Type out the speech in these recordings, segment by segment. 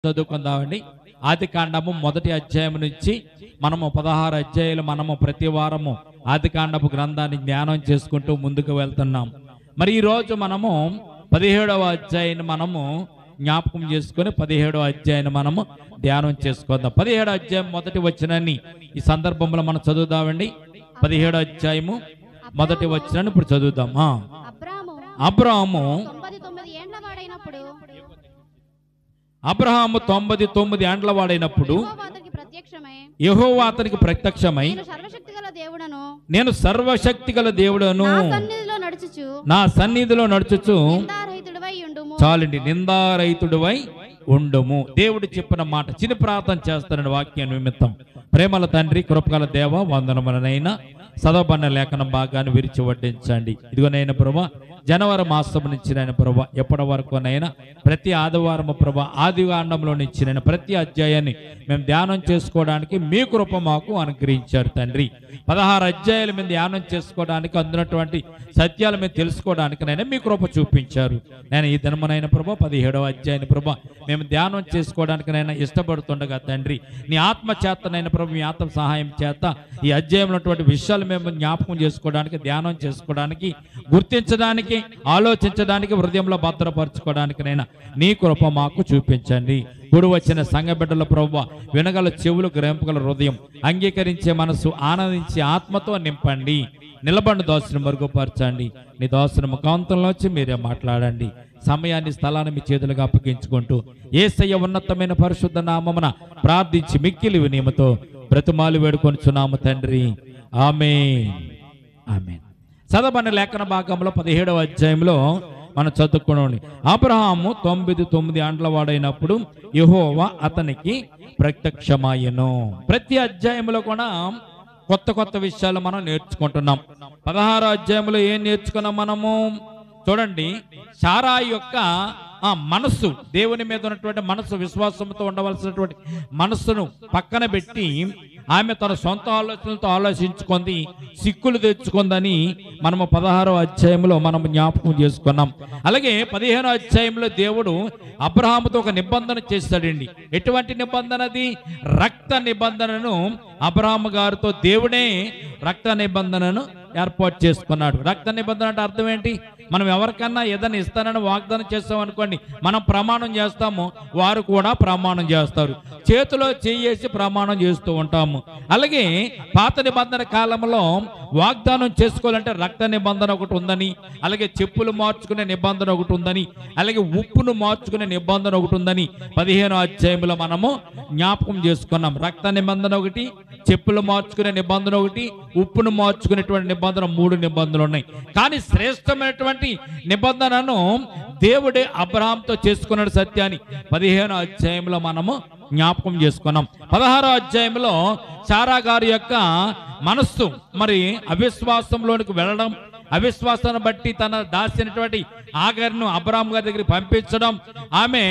చదువుకుందామండి. ఆది కాండము 1వ అధ్యాయం నుంచి మనము 16 అధ్యాయాలు మనము ప్రతి వారము ఆది కాండపు గ్రంథాన్ని జ్ఞానం చేసుకుంటూ ముందుకు వెళ్తున్నాం. మరి ఈ రోజు మనము 17వ అధ్యాయాన్ని మనము జ్ఞాపకం చేసుకొని 17వ అధ్యాయాన్ని మనము ధ్యానం చేసుకుందాం. 17వ అధ్యాయం మొదటి వచనాన్ని ఈ సందర్భంలో మనం చదువుదామండి. 17వ అధ్యాయము మొదటి వచనాన్ని ఇప్పుడు చదువుదాం. అబ్రాహాము 99 ఏండ్ల వాడైనప్పుడు యెహోవా అతనికి ప్రత్యక్షమై నేను సర్వశక్తి గల దేవుడను నా సన్నిధిలో నడుచుచు చాలండి నిందారహితుడివై ఉండుము. దేవుడు చెప్పిన మాట చిన్న ప్రార్థన చేస్తానని వాక్యాన్ని నిమిత్తం. ప్రేమల తండ్రి, కృపగల దేవ, వందనములనైనా చదవబడిన లేఖనం భాగాన్ని విరిచి వడ్డించండి. ఇదిగోనైనా ప్రభా, జనవరి మాసం నుంచి నైనా ప్రభా ఎప్పటి వరకునైనా ప్రతి ఆదివారం ప్రభా ఆది కాండంలో నుంచి నేను ప్రతి అధ్యాయాన్ని మేము ధ్యానం చేసుకోవడానికి మీ కృప మాకు అనుగ్రహించారు తండ్రి. 16 అధ్యాయాలు మేము ధ్యానం చేసుకోవడానికి అందునటువంటి సత్యాలు మేము తెలుసుకోవడానికి నైనా మీ కృప చూపించారు. నేను ఈ దినమునైనా ప్రభా 17వ అధ్యాయాన్ని ప్రభా మేము ధ్యానం చేసుకోవడానికి నైనా ఇష్టపడుతుండగా తండ్రి నీ ఆత్మ చేతనైనా ప్రభు మీ ఆత్మ సహాయం చేత ఈ అధ్యాయంలో ఉన్నటువంటి విషయాలు మేము జ్ఞాపకం చేసుకోవడానికి, ధ్యానం చేసుకోవడానికి, గుర్తించడానికి, ఆలోచించడానికి, హృదయంలో భద్రపరచుకోవడానికి నైనా నీ కృప మాకు చూపించండి. కూడి వచ్చిన సంఘ బిడ్డల ప్రభువా వినగల చెవులు, గ్రహింపగల హృదయం, అంగీకరించే మనసు, ఆనందించే ఆత్మతో నింపండి. నిలబడిన దోషను మరుగుపరచండి. నీ దోషను ముఖాంతంలోంచి మీరే మాట్లాడండి. సమయాన్ని, స్థలాన్ని మీ చేతులుగా అప్పగించుకుంటూ యేసయ్య ఉన్నతమైన పరిశుద్ధ నామమున ప్రార్థించి మిక్కిలి వినయముతో బ్రతిమాలు వేడుకొనుచున్నాము తండ్రి. ఆమేన్, ఆమేన్. చదవబడిన లేఖన భాగంలో 17వ అధ్యాయంలో మనం చదువుకున్నాం. అబ్రహాము 99 ఏండ్ల వాడైనప్పుడు యెహోవా అతనికి ప్రత్యక్షమాయెను. ప్రతి అధ్యాయంలో కూడా కొత్త కొత్త విషయాలు మనం నేర్చుకుంటున్నాం. 16వ అధ్యాయంలో ఏం నేర్చుకున్నాం మనము? చూడండి, సారాయి యొక్క మనస్సు, దేవుని మీద ఉన్నటువంటి మనస్సు, విశ్వాసంతో ఉండవలసినటువంటి మనస్సును పక్కన పెట్టి ఆమె తన సొంత ఆలోచనలతో ఆలోచించుకుంది, సిక్కులు తెచ్చుకుందని మనము 16వ అధ్యాయంలో మనం జ్ఞాపకం చేసుకున్నాం. అలాగే 15వ అధ్యాయంలో దేవుడు అబ్రహాముతో ఒక నిబంధన చేస్తాడండి. ఎటువంటి నిబంధన అది? రక్త నిబంధనను అబ్రహాము గారితో దేవుడే రక్త నిబంధనను ఏర్పాటు చేసుకున్నాడు. రక్త నిబంధన అంటే అర్థం ఏంటి? మనం ఎవరికన్నా ఏదైనా ఇస్తానని వాగ్దానం చేస్తాం అనుకోండి, మనం ప్రమాణం చేస్తాము, వారు కూడా ప్రమాణం చేస్తారు. చేతిలో చేసి ప్రమాణం చేస్తూ ఉంటాము. అలాగే పాత నిబంధన కాలంలో వాగ్దానం చేసుకోవాలంటే రక్త నిబంధన ఒకటి ఉందని, అలాగే చెప్పులు మార్చుకునే నిబంధన ఒకటి ఉందని, అలాగే ఉప్పును మార్చుకునే నిబంధన ఒకటి ఉందని 15వ అధ్యాయంలో మనము జ్ఞాపకం చేసుకున్నాం. రక్త నిబంధన ఒకటి, చెప్పులు మార్చుకునే నిబంధన ఒకటి, ఉప్పును మార్చుకునేటువంటి నిబంధన, 3 నిబంధనలు ఉన్నాయి. కానీ శ్రేష్టమైనటువంటి నిబంధనను దేవుడే అబ్రహాంతో చేసుకున్నాడు సత్యాన్ని 15వ అధ్యాయంలో మనము జ్ఞాపకం చేసుకున్నాం. 16వ అధ్యాయంలో సారా గారి యొక్క మనస్సు మరి అవిశ్వాసంలోనికి వెళ్ళడం, అవిశ్వాసాన్ని బట్టి తన దాసినటువంటి ఆగర్ను అబ్రాహాము గారి దగ్గరికి పంపించడం, ఆమె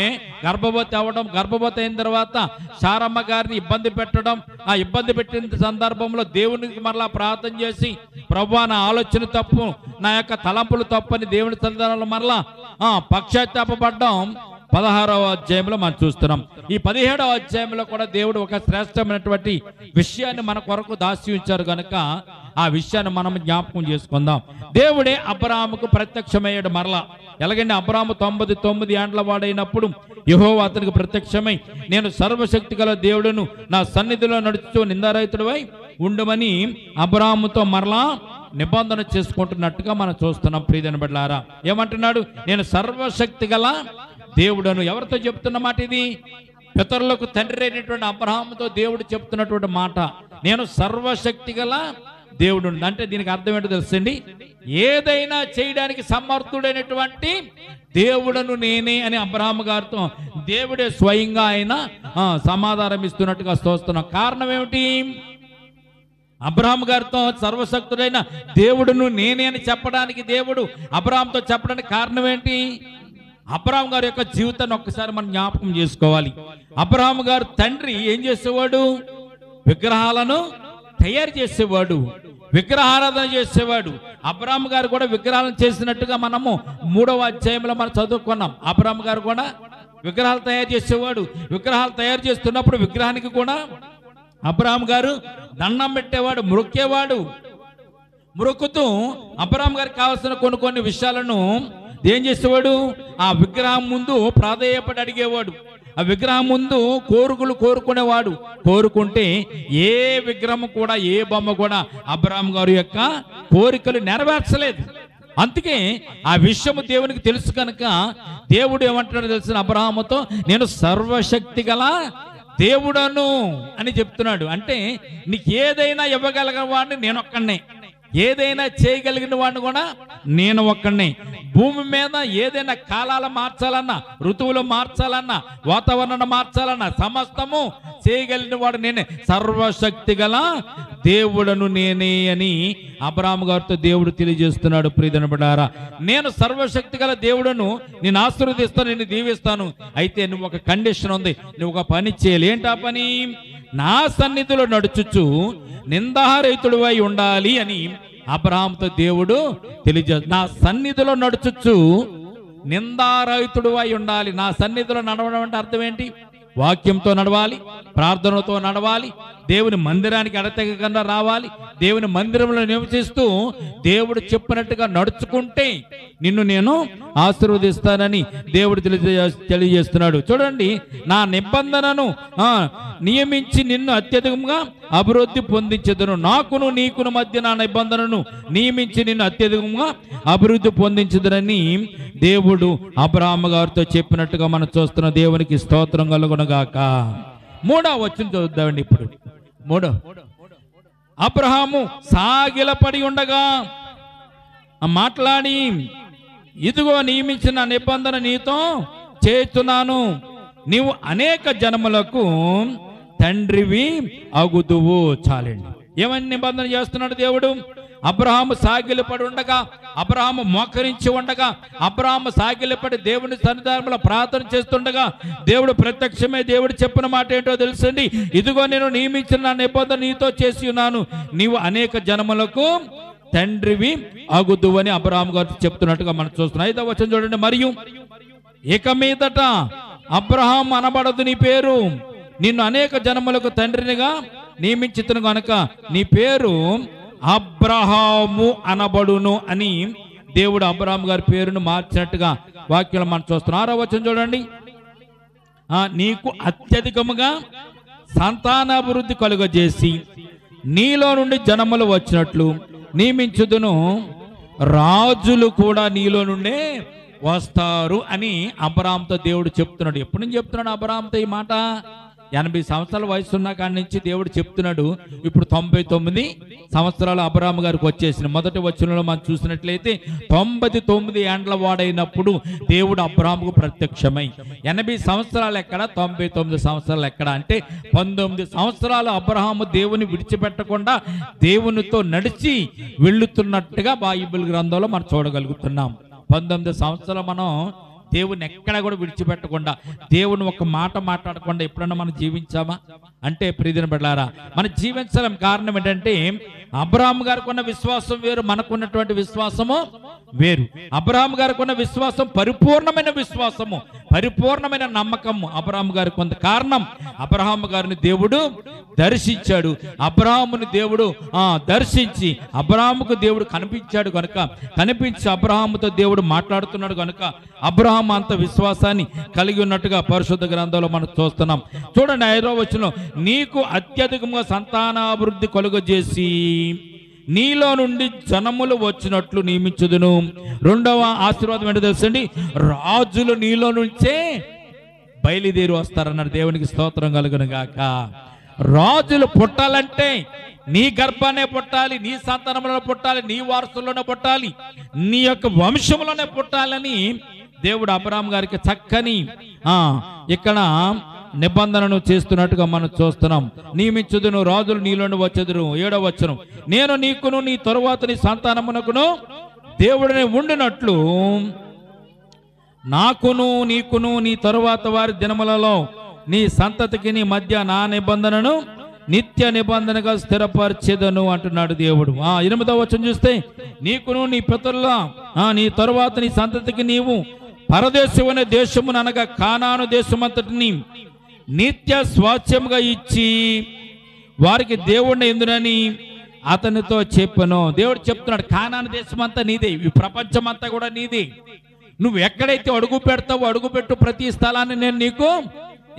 గర్భవతి అవ్వడం, గర్భవతి అయిన తర్వాత సారమ్మ గారిని ఇబ్బంది పెట్టడం, ఆ ఇబ్బంది పెట్టిన సందర్భంలో దేవునికి మరలా ప్రార్థన చేసి ప్రభువా నా ఆలోచన తప్పు, నా యొక్క తలంపులు తప్పు అని దేవుని సందర్భంలో మరలా పశ్చాత్తాపపడ్డం 16వ అధ్యాయంలో మనం చూస్తున్నాం. ఈ 17వ అధ్యాయంలో కూడా దేవుడు ఒక శ్రేష్టమైనటువంటి విషయాన్ని మన కొరకు దాచి ఉంచారు కనుక ఆ విషయాన్ని మనం జ్ఞాపకం చేసుకుందాం. దేవుడే అబ్రహాముకు ప్రత్యక్షమయ్యాడు మరలా. ఎలాగంటే అబ్రహాము 99 ఏండ్ల వాడైనప్పుడు యెహోవా అతనికి ప్రత్యక్షమై నేను సర్వశక్తి గల దేవుడును నా సన్నిధిలో నడుచు నిందారహితుడివై ఉండమని అబ్రహాముతో మరలా నిబంధన చేసుకుంటున్నట్టుగా మనం చూస్తున్నాం. ప్రియమైన బిడ్డలారా, ఏమంటున్నాడు? నేను సర్వశక్తి గల దేవుడను. ఎవరితో చెప్తున్న మాట ఇది? పితరులకు తండ్రి అయినటువంటి అబ్రహాముతో దేవుడు చెప్తున్నటువంటి మాట. నేను సర్వశక్తి గల దేవుడు అంటే దీనికి అర్థం ఏంటో తెలుసండి? ఏదైనా చేయడానికి సమర్థుడైనటువంటి దేవుడను నేనే అని అబ్రహాము గారితో దేవుడే స్వయంగా ఆయన సమాధానం ఇస్తున్నట్టుగా చూస్తున్నాం. కారణం ఏమిటి? అబ్రహాము గారితో సర్వశక్తుడైన దేవుడును నేనే అని చెప్పడానికి, దేవుడు అబ్రహాముతో చెప్పడానికి కారణం ఏంటి? అబ్రహాము గారి యొక్క జీవితాన్ని ఒక్కసారి మనం జ్ఞాపకం చేసుకోవాలి. అబ్రహాము గారు తండ్రి ఏం చేసేవాడు? విగ్రహాలను తయారు చేసేవాడు, విగ్రహారాధన చేసేవాడు. అబ్రహాము గారు కూడా విగ్రహాలను చేసినట్టుగా మనము 3వ అధ్యాయంలో మనం చదువుకున్నాం. అబ్రహాము గారు కూడా విగ్రహాలు తయారు చేసేవాడు. విగ్రహాలు తయారు చేస్తున్నప్పుడు విగ్రహానికి కూడా అబ్రహాం గారు దండం పెట్టేవాడు, మొక్కేవాడు. మొక్కుతూ అబ్రహాం గారికి కావాల్సిన కొన్ని విషయాలను ఏం చేసేవాడు, ఆ విగ్రహం ముందు ప్రాధేయపడి అడిగేవాడు. ఆ విగ్రహం ముందు కోరికలు కోరుకునేవాడు. కోరుకుంటే ఏ విగ్రహం కూడా, ఏ బొమ్మ కూడా అబ్రహాం గారి యొక్క కోరికలు నెరవేర్చలేదు. అందుకే ఆ విషయము దేవునికి తెలుసు కనుక దేవుడు ఏమంటాడో తెలిసిన అబ్రహాముతో, నేను సర్వశక్తి గల దేవుడను అని చెప్తున్నాడు. అంటే నీకు ఏదైనా ఇవ్వగలిగిన వాడిని నేను ఒక్కడినే, ఏదైనా చేయగలిగిన వాడిని కూడా నేను ఒక్కడినే. భూమి మీద ఏదైనా కాలాలు మార్చాలన్నా, ఋతువులు మార్చాలన్నా, వాతావరణం మార్చాలన్నా సమస్తము చేయగలిగిన వాడు నేనే, సర్వశక్తి గల దేవుడను నేనే అని అబ్రహాము గారితో దేవుడు తెలియజేస్తున్నాడు. ప్రియదనబడారా, నేను సర్వశక్తి గల దేవుడను, నేను ఆశీర్వదిస్తాను, నేను దీవిస్తాను. అయితే నువ్వు ఒక కండిషన్ ఉంది, నువ్వు ఒక పని చేయాలి. ఏంటా పని? నా సన్నిధిలో నడుచుచు నిందారహితుడివై ఉండాలి అని అబ్రహాముతో దేవుడు తెలియజేస్తాడు. నా సన్నిధిలో నడుచుచు నిందారహితుడివై ఉండాలి. నా సన్నిధిలో నడవడం అంటే అర్థం ఏంటి? వాక్యంతో నడవాలి, ప్రార్థనతో నడవాలి, దేవుని మందిరానికి ఎడతెగకుండా రావాలి, దేవుని మందిరంలో నివసిస్తూ దేవుడు చెప్పినట్టుగా నడుచుకుంటే నిన్ను నేను ఆశీర్వదిస్తానని దేవుడు తెలియజేస్తున్నాడు. చూడండి, నా నిబంధనను నియమించి నిన్ను అత్యధికంగా అభివృద్ధి పొందించదును. నాకును నీకును మధ్య నా నిబంధనను నియమించి నిన్ను అత్యధికంగా అభివృద్ధి పొందించదునని దేవుడు అబ్రహాము గారితో చెప్పినట్టుగా మనం చూస్తున్న దేవునికి స్తోత్రం కలుగునుగాక. 3వ వచనం చూద్దామండి. ఇప్పుడు 3 అబ్రహాము సాగిలపడి ఉండగా మాట్లాడి, ఇదిగో నియమించిన నిబంధన నీతో చేస్తున్నాను, నీవు అనేక జనములకు తండ్రివి అగుదువు. చాలండి. ఏమని నిబంధన చేస్తున్నాడు దేవుడు? అబ్రహాము సాగిలపడి ఉండగా, అబ్రహాము మోకరించి ఉండగా, అబ్రహాము సాగిలపడి దేవుని సన్నిధానంలో ప్రార్థన చేస్తుండగా దేవుడు ప్రత్యక్షమే దేవుడు చెప్పిన మాట ఏంటో తెలుసండి. ఇదిగో నేను నియమించిన నా నిబంధన నీతో చేసి ఉన్నాను, నీవు అనేక జనములకు తండ్రివి అగుదు అని అబ్రహాము గారు చెప్తున్నట్టుగా మనం చూస్తున్నాం. 5వ వచనం చూడండి. మరియు ఇక మీదట అబ్రహాం అనబడదు నీ పేరు, నిన్ను అనేక జనములకు తండ్రినిగా నియమించుతును గనుక నీ పేరు అబ్రహాము అనబడును అని దేవుడు అబ్రహాం గారి పేరును మార్చినట్టుగా వాక్యం మనం చూస్తున్నాం. 6వ వచనం చూడండి. నీకు అత్యధికముగా సంతానాభివృద్ధి కలుగజేసి నీలో నుండి జనములు వచ్చినట్లు నియమించుదును, రాజులు కూడా నీలో నుండే వస్తారు అని అబ్రహాంతో దేవుడు చెప్తున్నాడు. ఎప్పటి నుంచి చెప్తున్నాడు అబ్రహాంతో ఈ మాట? 80 సంవత్సరాల వయసు ఉన్న కాడి నుంచి దేవుడు చెప్తున్నాడు. ఇప్పుడు 99 సంవత్సరాలు అబ్రహాము గారికి వచ్చేసిన. మొదటి వచనంలో మనం చూసినట్లయితే 99 ఏండ్ల వాడైనప్పుడు దేవుడు అబ్రహాముకు ప్రత్యక్షమై, 80 సంవత్సరాలు ఎక్కడ, 99 సంవత్సరాలు ఎక్కడ అంటే 19 సంవత్సరాలు అబ్రహాము దేవుని విడిచిపెట్టకుండా దేవునితో నడిచి వెళ్ళుతున్నట్టుగా బైబిల్ గ్రంథంలో మనం చూడగలుగుతున్నాం. 19 సంవత్సరాలు మనం దేవుని ఎక్కడ కూడా విడిచిపెట్టకుండా, దేవుని ఒక మాట మాట్లాడకుండా ఎప్పుడన్నా మనం జీవించామా అంటే ప్రియమైన బిడ్డలారా, మనం జీవించడం కారణం ఏంటంటే అబ్రహాము గారికి ఉన్న విశ్వాసం వేరు, మనకున్నటువంటి విశ్వాసము వేరు. అబ్రహాము గారికి ఉన్న విశ్వాసం పరిపూర్ణమైన విశ్వాసము, పరిపూర్ణమైన నమ్మకము అబ్రహాము గారికి ఉంది. కారణం, అబ్రహాము గారిని దేవుడు దర్శించాడు. అబ్రహాముని దేవుడు దర్శించి అబ్రహాముకు దేవుడు కనిపించాడు కనుక, కనిపించి అబ్రహాముతో దేవుడు మాట్లాడుతున్నాడు కనుక అబ్రహాము అంత విశ్వాసాన్ని కలిగి ఉన్నట్టుగా పరిశుద్ధ గ్రంథంలో మనం చూస్తున్నాం. చూడండి 5వ వచనం, నీకు అత్యధికంగా సంతానాభివృద్ధి కలుగజేసి నీలో నుండి జనములు వచ్చినట్లు నియమించుదును. 2వ ఆశీర్వాదం ఏంటో తెలుసండి, రాజులు నీలో నుంచే బయలుదేరి వస్తారన్నాడు. దేవునికి స్తోత్రం కలుగును గాక. రాజులు పుట్టాలంటే నీ గర్భానే పుట్టాలి, నీ సంతానంలోనే పుట్టాలి, నీ వారసుల్లోనే పుట్టాలి, నీ యొక్క వంశంలోనే పుట్టాలని దేవుడు అబ్రహాము గారికి చక్కని ఇక్కడ నిబంధనను చేస్తున్నట్టుగా మనం చూస్తున్నాం. నియమించుదును, రాజులు నీలోని వచ్చేదురు. 7వ వచనం, నేను నీకును నీ తరువాత నీ సంతానమునకును దేవుడిని ఉండినట్లు నాకును నీకును నీ తరువాత వారి దినములలో నీ సంతతికి నీ మధ్య నా నిబంధనను నిత్య నిబంధనగా స్థిరపరిచేదను అంటున్నాడు దేవుడు. 8వ వచనం చూస్తే, నీకును నీ పితరుల నీ తరువాత నీ సంతతికి నీవు పరదేశమైన దేశమును అనగా కానాను దేశమంతటిని నిత్య స్వాస్థ్యముగా ఇచ్చి వారికి దేవుణ్ణి ఎందునని అతనితో చెప్పను. దేవుడు చెప్తున్నాడు, కానాను దేశం అంతా నీదే, ఈ ప్రపంచం అంతా కూడా నీదే. నువ్వు ఎక్కడైతే అడుగు పెడతావో అడుగుపెట్టు ప్రతి స్థలాన్ని నేను నీకు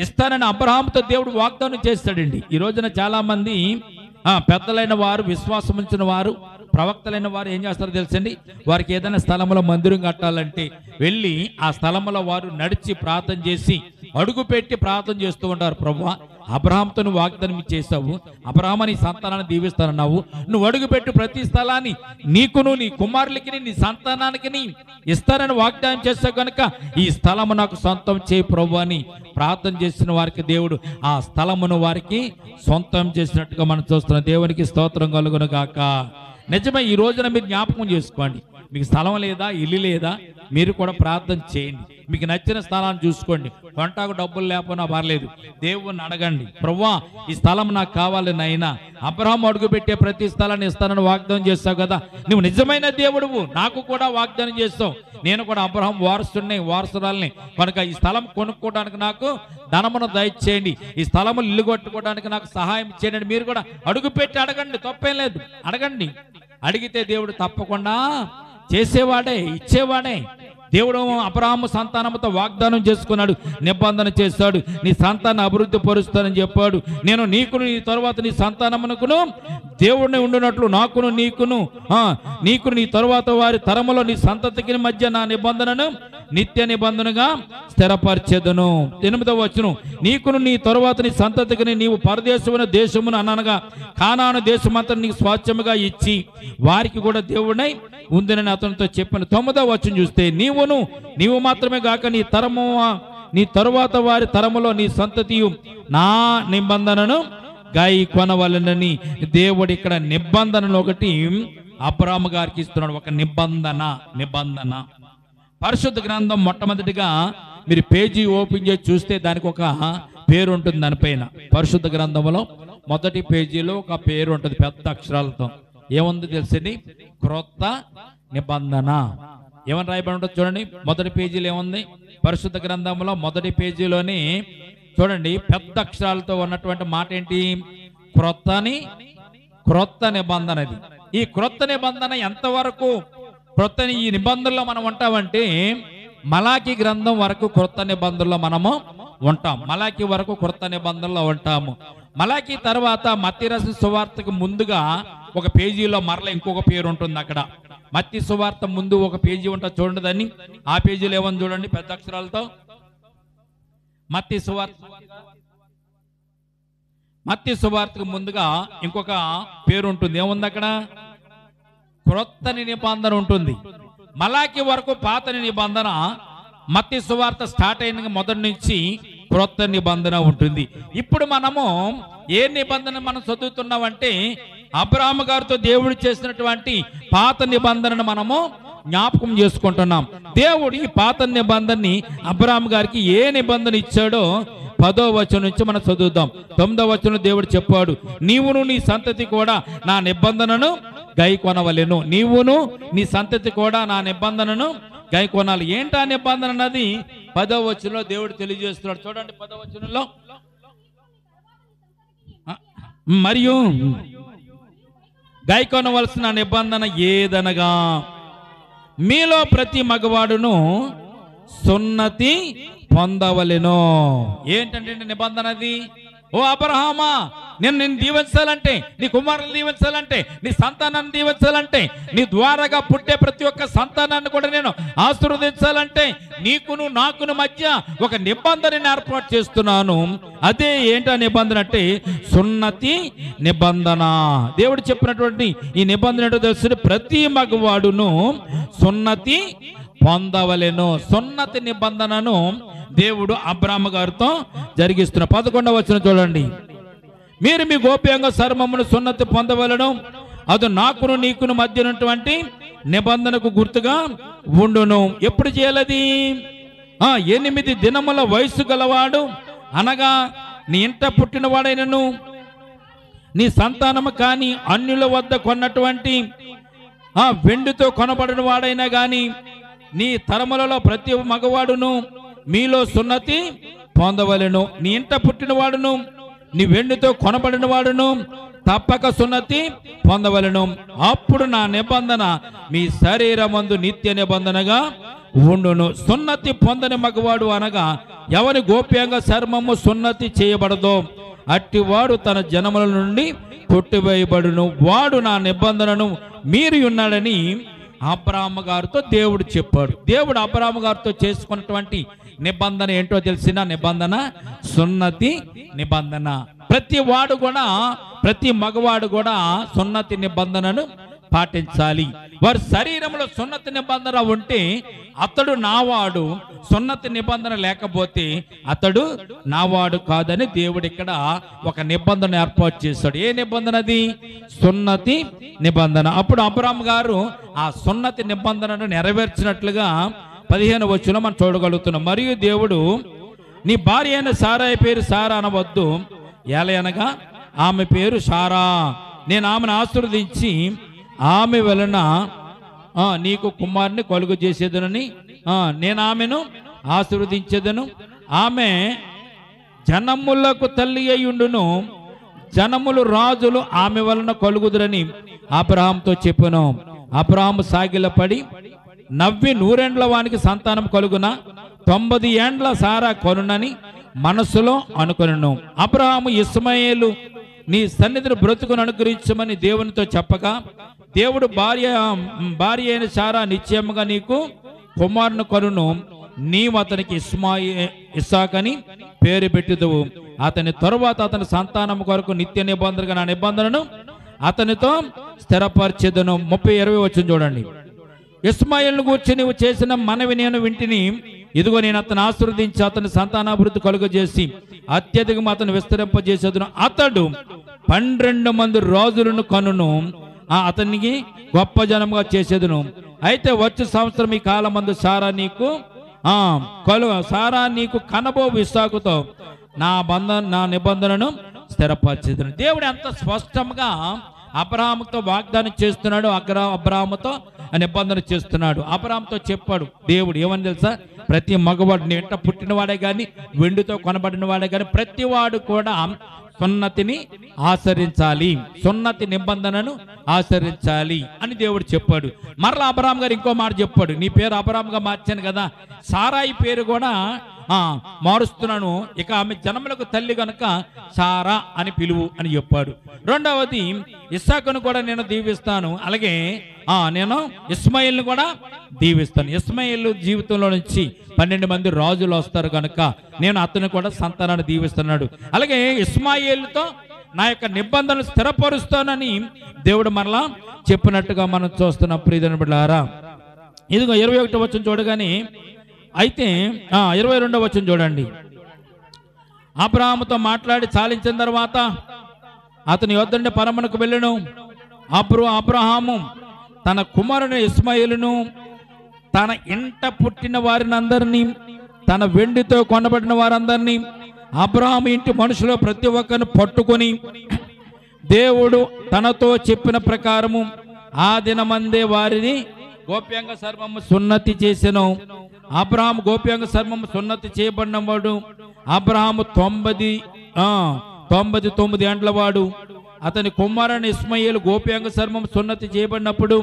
ఇస్తానని అబ్రహాముతో దేవుడు వాగ్దానం చేస్తాడండి. ఈ రోజున చాలా మంది పెద్దలైన వారు, విశ్వాసం ఉంచిన వారు, ప్రవక్తలైన వారు ఏం చేస్తారో తెలుసండి, వారికి ఏదైనా స్థలంలో మందిరం కట్టాలంటే వెళ్ళి ఆ స్థలంలో వారు నడిచి ప్రార్థన చేసి అడుగు పెట్టి ప్రార్థన చేస్తూ ఉంటారు. ప్రభువా, అబ్రహాముతో నువ్వు వాగ్దానం చేసావు, అబ్రహాము నీ సంతానాన్ని దీవిస్తానన్నావు, నువ్వు అడుగుపెట్టు ప్రతి స్థలాన్ని నీకును నీ కుమారులకి నీ సంతానానికి ఇస్తానని వాగ్దానం చేస్తావు కనుక ఈ స్థలము నాకు సొంతం చేయి ప్రభు అని ప్రార్థన చేసిన వారికి దేవుడు ఆ స్థలమును వారికి సొంతం చేసినట్టుగా మనం చూస్తున్నాం. దేవునికి స్తోత్రం కలుగును గాక. నిజమే, ఈ రోజున మీరు జ్ఞాపకం చేసుకోండి. మీకు స్థలం లేదా, ఇల్లు లేదా, మీరు కూడా ప్రార్థన చేయండి. మీకు నచ్చిన స్థలాన్ని చూసుకోండి. కొంటాకు డబ్బులు లేకపోయినా పర్లేదు, దేవుణ్ణి అడగండి, ప్రభువా ఈ స్థలం నాకు కావాలి నాయనా. అబ్రహాము అడుగుపెట్టే ప్రతి స్థలాన్ని ఇస్తానని వాగ్దానం చేస్తావు కదా, నువ్వు నిజమైన దేవుడువు, నాకు కూడా వాగ్దానం చేస్తావు. నేను కూడా అబ్రహాం వారసురాల్ని కనుక ఈ స్థలం కొనుక్కోవడానికి నాకు ధనమును దయచేయండి, ఈ స్థలము ఇల్లు కట్టుకోవడానికి నాకు సహాయం చేయండి. మీరు కూడా అడుగుపెట్టి అడగండి, తప్పేం లేదు, అడగండి. అడిగితే దేవుడు తప్పకుండా చేసేవాడే, ఇచ్చేవాడే. దేవుడు అబ్రహాము సంతానంతో వాగ్దానం చేసుకున్నాడు, నిబంధన చేశాడు, నీ సంతానం అభివృద్ధి పరుస్తానని చెప్పాడు. నేను నీకును నీ తరువాత నీ సంతానమునకును దేవుడిని ఉండునట్లు నాకును నీకు నీ తరువాత వారి తరములో నీ సంతతికి మధ్య నా నిబంధనను నిత్య నిబంధనగా స్థిరపరిచెదను. 8వ వచనం, నీకును నీ తరువాత నీ సంతతికి నీవు పరదేశమైన దేశమును అనగా కానాను దేశమంతా నీకు స్వాస్థ్యముగా ఇచ్చి వారికి కూడా దేవుడై ఉందని అతనితో చెప్పాను. 9వ వచనం చూస్తే, నీవు మాత్రమే గాక నీ తరువాత వారి తరములో నీ సంతతియు నా నిబంధనను గాయ కొనవలనని దేవుడు ఇక్కడ నిబంధనలు ఒకటి అబ్రహాము గారికి ఇస్తున్నాడు. ఒక నిబంధన. పరిశుద్ధ గ్రంథం మొట్టమొదటిగా మీరు పేజీ ఓపెన్ చేసి చూస్తే దానికి ఒక పేరు ఉంటుంది. దానిపైన పరిశుద్ధ గ్రంథంలో మొదటి పేజీలో ఒక పేరు ఉంటుంది పెద్ద అక్షరాలతో. ఏముంది తెలుసండి? క్రొత్త నిబంధన. ఏమని రాయబడి ఉంటుంది చూడండి. మొదటి పేజీలో ఏముంది? పరిశుద్ధ గ్రంథంలో మొదటి పేజీలోని చూడండి పెద్ద అక్షరాలతో ఉన్నటువంటి మాట ఏంటి? క్రొత్త నిబంధనది. ఈ క్రొత్త నిబంధన ఎంతవరకు ఈ నిబంధనలో మనం ఉంటామంటే మలాకి గ్రంథం వరకు క్రొత్త నిబంధనలో మనము ఉంటాం. మలాకి వరకు క్రొత్త నిబంధనలో ఉంటాము. మలాకి తర్వాత మత్తయి రాసిన సువార్తకు ముందుగా ఒక పేజీలో మరల ఇంకొక పేరు ఉంటుంది. అక్కడ మత్తయి సువార్త ముందు ఒక పేజీ ఉంటుంది చూడండి. దాన్ని ఆ పేజీలో ఏమని చూడండి పెద్ద అక్షరాలతో. మత్తయి సువార్తకు ముందుగా ఇంకొక పేరు ఉంటుంది. ఏముంది అక్కడ? క్రొత్త నిబంధన ఉంటుంది. మలాకి వరకు పాత నిబంధన, మత్తయి సువార్త స్టార్ట్ అయిన మొదటి నుంచి క్రొత్త నిబంధన ఉంటుంది. ఇప్పుడు మనము ఏ నిబంధన మనం చదువుతున్నామంటే అబ్రహాము గారితో దేవుడు చేసినటువంటి పాత నిబంధనను మనము జ్ఞాపకం చేసుకుంటున్నాం. దేవుడు ఈ పాత నిబంధనని అబ్రహాము గారికి ఏ నిబంధన ఇచ్చాడో 10వ వచనం నుంచి మనం చదువుదాం. 9వ వచనం దేవుడు చెప్పాడు, నీవును నీ సంతతి కూడా నా నిబంధనను గైకొనవలెను. నీవును నీ సంతతి కూడా నా నిబంధనను గైకొనాలి. ఏంటా నిబంధన అన్నది 10వ వచనంలో దేవుడు తెలియజేస్తున్నాడు. చూడండి 10వ వచనంలో, మరియు గైకొనవలసిన నిబంధన ఏదనగా మీలో ప్రతి మగవాడును సున్నతి పొందవలెను. ఏంటంటే నిబంధన అది? ఓ అబ్రహామా, నిన్ను దీవించాలంటే, నీ కుమారులు దీవించాలంటే, నీ సంతానాన్ని దీవించాలంటే, నీ ద్వారాగా పుట్టే ప్రతి ఒక్క సంతానాన్ని కూడా నేను ఆశీర్వదించాలంటే నీకును నాకును మధ్య ఒక నిబంధనని ఏర్పాటు చేస్తున్నాను. అదే ఏంటా నిబంధన అంటే సున్నతి నిబంధన. దేవుడు చెప్పినటువంటి ఈ నిబంధన ఏంటో తెలుసు, ప్రతి మగవాడును సున్నతి పొందవలెను. సున్నతి నిబంధనను దేవుడు అబ్రహాము గారితో జరిగిస్తున్న. 11వ వచనం చూడండి, మీరు మీ గోప్యంగా చర్మమును సున్నతి పొందవలను, అది నాకును నీకును మధ్య ఉన్నటువంటి నిబంధనకు గుర్తుగా ఉండును. ఎప్పుడు చేయాలది? 8 దినముల వయసు గలవాడు అనగా నీ ఇంట పుట్టినవాడైనను నీ సంతానము కానీ అన్యుల వద్ద కొన్నటువంటి వెండితో కొనబడిన వాడైనా కానీ నీ తరములలో ప్రతి మగవాడును మీలో సున్నతి పొందవలెను. నీ ఇంట పుట్టిన వాడును నీ వెండితో కొనబడిన వాడును తప్పక సున్నతి పొందవలెను. అప్పుడు నా నిబంధన మీ శరీరమందు నిత్య నిబంధనగా ఉండును. సున్నతి పొందని మగవాడు అనగా ఎవరి గోప్యంగా చర్మము సున్నతి చేయబడదో అట్టివాడు తన జనముల నుండి కొట్టివేయబడును. వాడు నా నిబంధనను మీరి ఉన్నాడని అబ్రాహాము గారితో దేవుడు చెప్పాడు. దేవుడు అబ్రాహాము గారితో చేసుకున్నటువంటి నిబంధన ఏంటో తెలిసిన నిబంధన సున్నతి నిబంధన. ప్రతి మగవాడు కూడా సున్నతి నిబంధనను పాటించాలి. వారి శరీరంలో సున్నతి నిబంధన ఉంటే అతడు నావాడు, సున్నతి నిబంధన లేకపోతే అతడు నావాడు కాదని దేవుడు ఇక్కడ ఒక నిబంధన ఏర్పాటు చేశాడు. ఏ నిబంధన అది? సున్నతి నిబంధన. అప్పుడు అబ్రాహాము గారు ఆ సున్నతి నిబంధనను నెరవేర్చినట్లుగా 15వ వచనం మనం చూడగలుగుతున్నాం. మరియు దేవుడు నీ భార్య అయిన సారాయి పేరు సారా అనవద్దు, ఏలయనగా ఆమె పేరు సారా. నేను ఆమెను ఆశీర్వదించి ఆమె వలన నీకు కుమారుని కలుగు చేసేదనని నేను ఆమెను ఆశీర్వదించేదను. ఆమె జనములకు తల్లి అయ్యుండును, జనములు రాజులు ఆమె వలన కలుగుదురని అబ్రహాముతో చెప్పెను. అబ్రహాము సాగిలపడి నవ్వి 100 ఏండ్ల వానికి సంతానం కలుగునా 90 ఏండ్ల సారా కొనునని మనసులో అనుకొనెను. అబ్రహాము ఇస్మాయేలు నీ సన్నిధిని బ్రతుకును అనుగ్రహించమని దేవునితో చెప్పగా దేవుడు భార్య అయిన సారా నిశ్చయముగా నీకు కుమారుని కనును, నీవు అతనికి ఇస్సాకని పేరు పెట్టుదువు. అతని తరువాత అతని సంతానం కొరకు నిత్య నిబంధనగా నా నిబంధనను అతనితో స్థిరపరిచెదను. 30-20 వచ్చిన చూడండి. ఇస్మాయిల్ను గూర్చి నీవు చేసిన మనవి నేను వింటిని. ఇదిగో నేను అతను ఆశీర్వదించి అతని సంతానాభివృద్ధి కలుగజేసి అత్యధికం అతను విస్తరింపజేసేదను. అతడు 12 మంది రాజులను కనును, అతనికి గొప్ప జనముగా చేసేదను. అయితే వచ్చే సంవత్సరం ఈ కాలమందు సారా నీకు కనబో ఇస్సాకుతో నా నిబంధనను స్థిరపరిచేదను. దేవుడు ఎంత స్పష్టంగా అబ్రహాముతో వాగ్దానం చేస్తున్నాడు, అబ్రహాముతో నిబంధన చేస్తున్నాడు. అబ్రహాముతో చెప్పాడు దేవుడు ఏమని తెలుసా? ప్రతి మగవాడు నీ వెంట పుట్టినవాడే కానీ వెండితో కొనబడిన వాడే కానీ ప్రతి వాడు కూడా సున్నతిని ఆచరించాలి, సున్నతి నిబంధనను ఆచరించాలి అని దేవుడు చెప్పాడు. మరలా అబ్రహాము గారు ఇంకో మాట చెప్పాడు, నీ పేరు అబ్రహాముగా మార్చాను కదా, సారాయి పేరు కూడా మారుస్తున్నాను, ఇక ఆమె జనములకు తల్లి కనుక సారా అని పిలువు అని చెప్పాడు. రెండవది ఇస్సాకును కూడా నేను దీవిస్తాను, అలాగే నేను ఇస్మాయిల్ని కూడా దీవిస్తాను. ఇస్మాయిల్ జీవితంలో నుంచి 12 మంది రాజులు వస్తారు కనుక నేను అతను కూడా సంతానాన్ని దీవిస్తున్నాడు. అలాగే ఇస్మాయిల్తో నా యొక్క నిబంధనలు స్థిరపరుస్తానని దేవుడు మరలా చెప్పినట్టుగా మనం చూస్తున్న ప్రియమైన బిడ్డలారా. ఇదిగో 21వ వచనం చూడగానే అయితే 22వ వచనం చూడండి. అబ్రహాముతో మాట్లాడి చాలించిన తర్వాత అతని యొద్దండి పరమునకు వెళ్ళెను. అబ్రహాము తన కుమారుని ఇస్మాయిలును తన ఇంట పుట్టిన వారిని అందరినీ తన వెండితో కొనబడిన వారందరినీ అబ్రహాము ఇంటి మనుషులు ప్రతి ఒక్కరిని పట్టుకొని దేవుడు తనతో చెప్పిన ప్రకారము ఆ దినమందే వారిని గోప్యంగా సర్వము సున్నతి చేసెను. అబ్రహాము గోప్యంగా సర్వము సున్నతి చేయబడిన వాడు. అబ్రహాము 99 ఏండ్ల వాడు. అతని కుమారుని ఇస్మాయిల్ గోప్యంగ సర్మం సున్నతి చేయబడినప్పుడు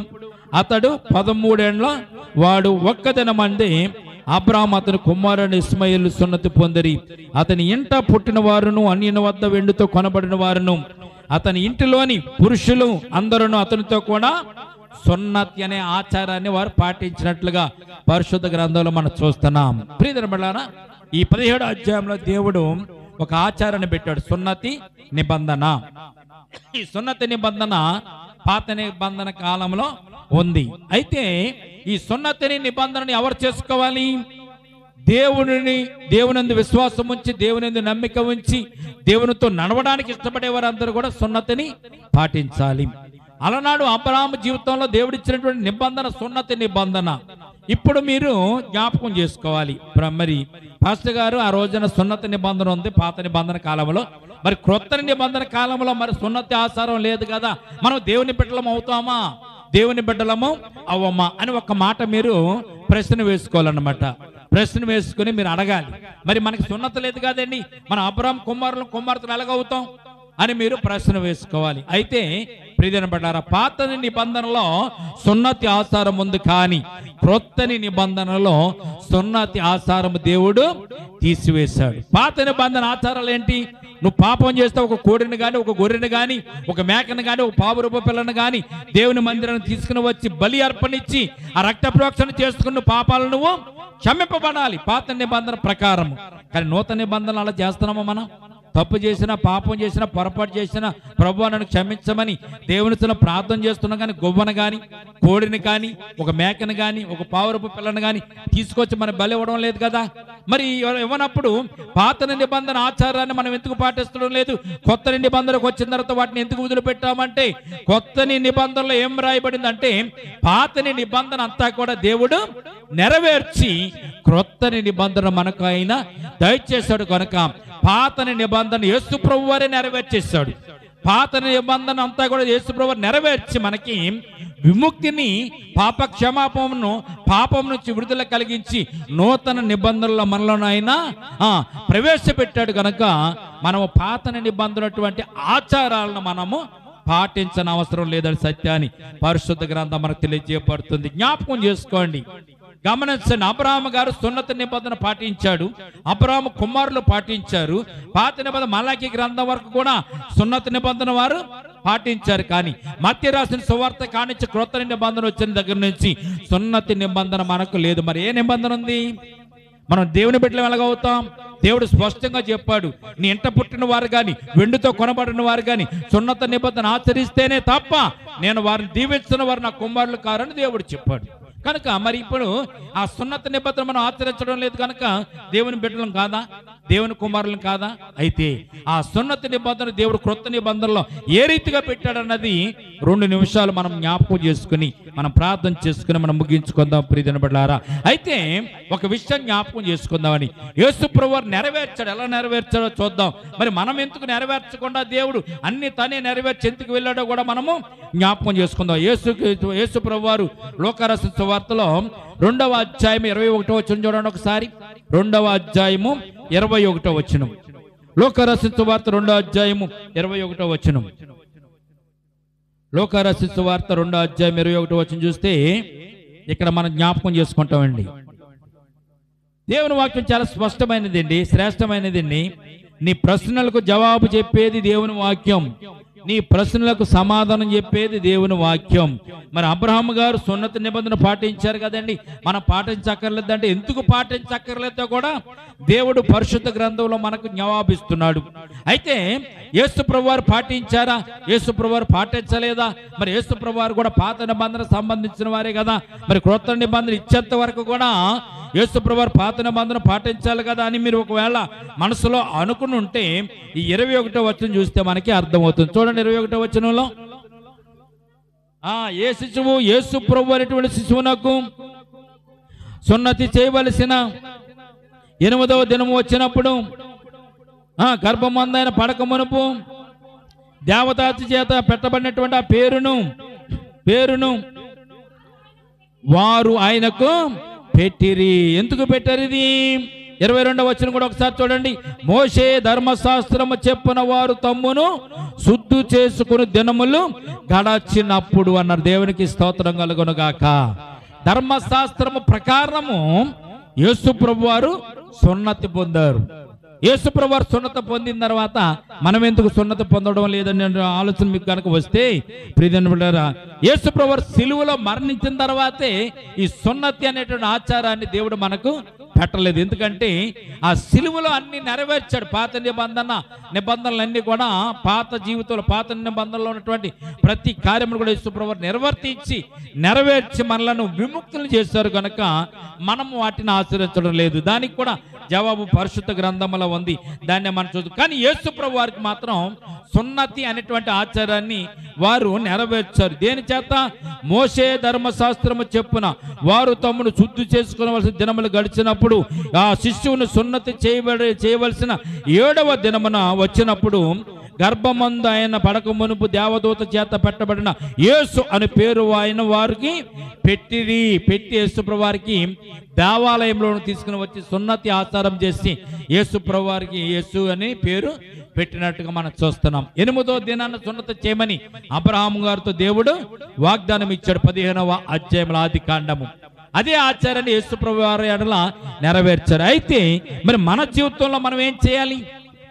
అతడు 13 ఏండ్ల వాడు. ఒక్క దినమందే అబ్రహాము అతని కుమారుని ఇస్మాయిల్ సున్నతి పొందిరి. అతని ఇంట పుట్టిన వారును అన్యుని వద్ద వెండితో కొనబడిన వారును అతని ఇంటిలోని పురుషులు అందరూ అతనితో కూడా సున్నతి అనే ఆచారాన్ని వారు పాటించినట్లుగా పరిశుద్ధ గ్రంథంలో మనం చూస్తున్నాం. ప్రియమైన బిడ్డలారా, ఈ 17వ అధ్యాయంలో దేవుడు ఒక ఆచారాన్ని పెట్టాడు, సున్నతి నిబంధన. ఈ సున్నతి నిబంధన పాత నిబంధన కాలంలో ఉంది. అయితే ఈ సున్నతిని నిబంధనని ఎవరు చేసుకోవాలి? దేవునిందు విశ్వాసం ఉంచి, దేవునిందు నమ్మిక ఉంచి, దేవునితో నడవడానికి ఇష్టపడే వారందరూ కూడా సున్నతిని పాటించాలి. అలనాడు అబ్రహాము జీవితంలో దేవుడిచ్చినటువంటి నిబంధన సున్నతి నిబంధన. ఇప్పుడు మీరు జ్ఞాపకం చేసుకోవాలి. మరి పాస్టర్ గారు ఆ రోజున సున్నతి నిబంధన ఉంది పాత నిబంధన కాలంలో, మరి క్రొత్త నిబంధన కాలంలో మరి సున్నతి ఆచారం లేదు కదా, మనం దేవుని బిడ్డలం అవుతామా, దేవుని బిడ్డలము అవ్వమా అని ఒక మాట మీరు ప్రశ్న వేసుకోవాలన్నమాట. ప్రశ్న వేసుకుని మీరు అడగాలి, మరి మనకి సున్నత లేదు కాదండి, మన అబ్రాహాము కుమార్తెలు ఎలాగవుతాం అని మీరు ప్రశ్న వేసుకోవాలి. అయితే ప్రియమైన బిడ్డలారా, పాత నిబంధనలో సున్నతి ఆచారం ఉంది, కానీ క్రొత్త నిబంధనలో సున్నతి ఆచారం దేవుడు తీసివేశాడు. పాత నిబంధన ఆచారాలు ఏంటి? నువ్వు పాపం చేస్తే ఒక కోడిని కానీ, ఒక గొర్రెని కానీ, ఒక మేకను కానీ, ఒక పావు రూపాయ పిల్లను కానీ దేవుని మందిరాన్ని తీసుకుని వచ్చి బలి అర్పణించి ఆ రక్త ప్రోక్షణ చేసుకున్న పాపాలను నువ్వు క్షమింపబడాలి పాత నిబంధన ప్రకారం. కానీ నూతన నిబంధనలు అలా చేస్తున్నామా? మనం తప్పు చేసినా, పాపం చేసినా, పొరపాటు చేసినా ప్రభువా నన్ను క్షమించమని దేవునితో ప్రార్థన చేస్తున్నాం, కానీ గొవ్వను కానీ, కోడిని కానీ, ఒక మేకను కానీ, ఒక పావు రూపాయ పిల్లను కానీ తీసుకొచ్చి మనం బలి ఇవ్వడం లేదు కదా. మరి ఇవ్వనప్పుడు పాత నిబంధన ఆచారాన్ని మనం ఎందుకు పాటిస్తడం లేదు? కొత్త నిబంధనకు వచ్చిన తర్వాత వాటిని ఎందుకు వదిలిపెట్టామంటే, కొత్త నిబంధనలో ఏం రాయబడింది అంటే, పాత నిబంధన అంతా కూడా దేవుడు నెరవేర్చి క్రొత్త నిబంధన మనకు ఆయన దయచేశాడు. కనుక పాత నిబంధన యేసు ప్రభువు వారే నెరవేర్చేశాడు. పాత నిబంధన అంతా కూడా యేసు ప్రభువు నెరవేర్చి మనకి విముక్తిని, పాప క్షమాపణను, పాపం నుంచి విడుదల కలిగించి నూతన నిబంధనల మనలో ఆయన ప్రవేశపెట్టాడు. కనుక మనము పాత నిబంధనటువంటి ఆచారాలను మనము పాటించని అవసరం లేదని సత్యాన్ని పరిశుద్ధ గ్రంథం మనకు తెలియజేయబడుతుంది. జ్ఞాపకం చేసుకోండి, గమనించండి. అబ్రాహాము గారు సున్నత నిబంధన పాటించాడు, అబ్రాహాము కుమారులు పాటించారు. పాత నిబంధన మలాకి గ్రంథం వరకు కూడా సున్నత నిబంధన వారు పాటించారు. కానీ మత్తయి రాసిన సువార్త కానించి క్రొత్త నిబంధన వచ్చిన దగ్గర నుంచి సున్నతి నిబంధన మనకు లేదు. మరి ఏ నిబంధన ఉంది? మనం దేవుని బిడ్డలు ఎలాగవుతాం? దేవుడు స్పష్టంగా చెప్పాడు, నీ ఇంట పుట్టిన వారు కానీ, వెండితో కొనబడిన వారు కానీ సున్నత నిబంధన ఆచరిస్తేనే తప్ప నేను వారిని దీవించిన వారు నా కుమారులు కారని దేవుడు చెప్పాడు. కనుక మరి ఇప్పుడు ఆ సున్నత నిబంధన మనం ఆచరించడం లేదు కనుక దేవుని బిడ్డలం కాదా, దేవుని కుమారులం కాదా? అయితే ఆ సున్నత నిబంధన దేవుడు క్రొత్త నిబంధనలో ఏ రీతిగా పెట్టాడన్నది 2 నిమిషాలు మనం జ్ఞాపకం చేసుకుని మనం ప్రార్థన చేసుకుని మనం ముగించుకుందాం ప్రియమైన బిడ్డలారా. అయితే ఒక విషయం జ్ఞాపకం చేసుకుందామని, యేసు ప్రభువు నెరవేర్చాడు. ఎలా నెరవేర్చాడో చూద్దాం. మరి మనం ఎందుకు నెరవేర్చకుండా దేవుడు అన్ని తనే నెరవేర్చి ఎందుకు వెళ్ళాడో కూడా మనము జ్ఞాపకం చేసుకుందాం. యేసు ప్రభువు లోక రాసిన సువార్తలో 2వ అధ్యాయం 21వ వచనం చూడండి ఒకసారి. 2వ అధ్యాయము 21వ వచనం. లోక రాసిన సువార్త 2వ అధ్యాయము 21వ వచనం. లోక రాసిన సువార్త 2వ అధ్యాయం 21వ వచనం చూస్తే ఇక్కడ మనం జ్ఞాపకం చేసుకుంటామండి. దేవుని వాక్యం చాలా స్పష్టమైనది అండి, శ్రేష్టమైనది అండి. నీ ప్రశ్నలకు జవాబు చెప్పేది దేవుని వాక్యం, నీ ప్రశ్నలకు సమాధానం చెప్పేది దేవుని వాక్యం. మరి అబ్రహాము గారు సున్నత నిబంధన పాటించారు కదండి, మనం పాటించక్కర్లేదంటే ఎందుకు పాటించక్కర్లేదో కూడా దేవుడు పరిశుద్ధ గ్రంథంలో మనకు జవాబిస్తున్నాడు. అయితే యేసు ప్రభువారు పాటించారా, యేసు ప్రభువారు పాటించలేదా? మరి యేసు ప్రభువారు కూడా పాత నిబంధన సంబంధించిన వారే కదా. మరి క్రొత్త నిబంధన ఇచ్చేంత వరకు కూడా యేసు ప్రభువారు పాత నిబంధన పాటించాలి కదా అని మీరు ఒకవేళ మనసులో అనుకుని ఉంటే ఈ 21వ వచనం చూస్తే మనకి అర్థమవుతుంది. చూడండి 21వ వచనంలో, ఏ శిశువు యేసు ప్రభువు అనేటువంటి శిశువునకు సున్నతి చేయవలసిన 8వ దినము వచ్చినప్పుడు గర్భమందైన పడక మునుపు దేవతాతి చేత పెట్టబడినటువంటి ఆ పేరును వారు ఆయనకు పెట్టిరి. ఎందుకు పెట్టారు ఇది? 22వ వచనం కూడా ఒకసారి చూడండి. మోషే ధర్మశాస్త్రము చెప్పున వారు తమ్మును శుద్ధి చేసుకుని దినములు గడచినప్పుడు అన్నారు. దేవునికి స్తోత్రం కలుగును గాక. ధర్మశాస్త్రము ప్రకారము యేసు ప్రభువారు సున్నతి పొందారు. యేసు ప్రభువారు సున్నతి పొందిన తర్వాత మనం ఎందుకు సున్నతి పొందడం లేదని ఆలోచన మీకు కనుక వస్తే ప్రియమైన బిడ్డలారా, యేసు ప్రభువారు సిలువలో మరణించిన తర్వాతే ఈ సున్నతి అనేటువంటి ఆచారాన్ని దేవుడు మనకు పెట్టలేదు. ఎందుకంటే ఆ సిలువలో అన్ని నెరవేర్చాడు. పాత నిబంధనలన్నీ కూడా పాత జీవితంలో పాత నిబంధనలో ఉన్నటువంటి ప్రతి కార్యములు కూడా యేసు ప్రభువు నిర్వర్తించి నెరవేర్చి మనలను విముక్తులు చేశారు. కనుక మనము వాటిని ఆచరించడం లేదు. దానికి కూడా జవాబు పరిశుద్ధ గ్రంథంలో ఉంది, దాన్ని మనం చూద్దాం. కానీ యేసు ప్రభువు వారికి మాత్రం సున్నతి అనేటువంటి ఆచారాన్ని వారు నెరవేర్చారు. దేని చేత? మోషే ధర్మశాస్త్రము చెప్పున వారు తమ్మును శుద్ధి చేసుకోవలసిన దినములు గడిచినప్పుడు ఆ శిష్యువును సున్నతి చేయవలసిన 7వ దినమున వచ్చినప్పుడు గర్భమందు ఆయన పడక మునుపు దేవదూత చేత పెట్టబడిన యేసు అనే పేరు ఆయన వారికి పెట్టి యేసుప్రభు వారికి దేవాలయంలో తీసుకుని వచ్చి సున్నతి ఆచారం చేసి యేసుప్రభు వారికి యేసు అని పేరు పెట్టినట్టుగా మనం చూస్తున్నాం. 8వ దినాన్ని సున్నతి చేయమని అబ్రహాము గారితో దేవుడు వాగ్దానం ఇచ్చాడు. 15వ అధ్యాయంలో ఆది కాండము. అదే ఆచారాన్ని యేసుప్రభు వారి ఎడల నెరవేర్చారు. అయితే మరి మన జీవితంలో మనం ఏం చేయాలి?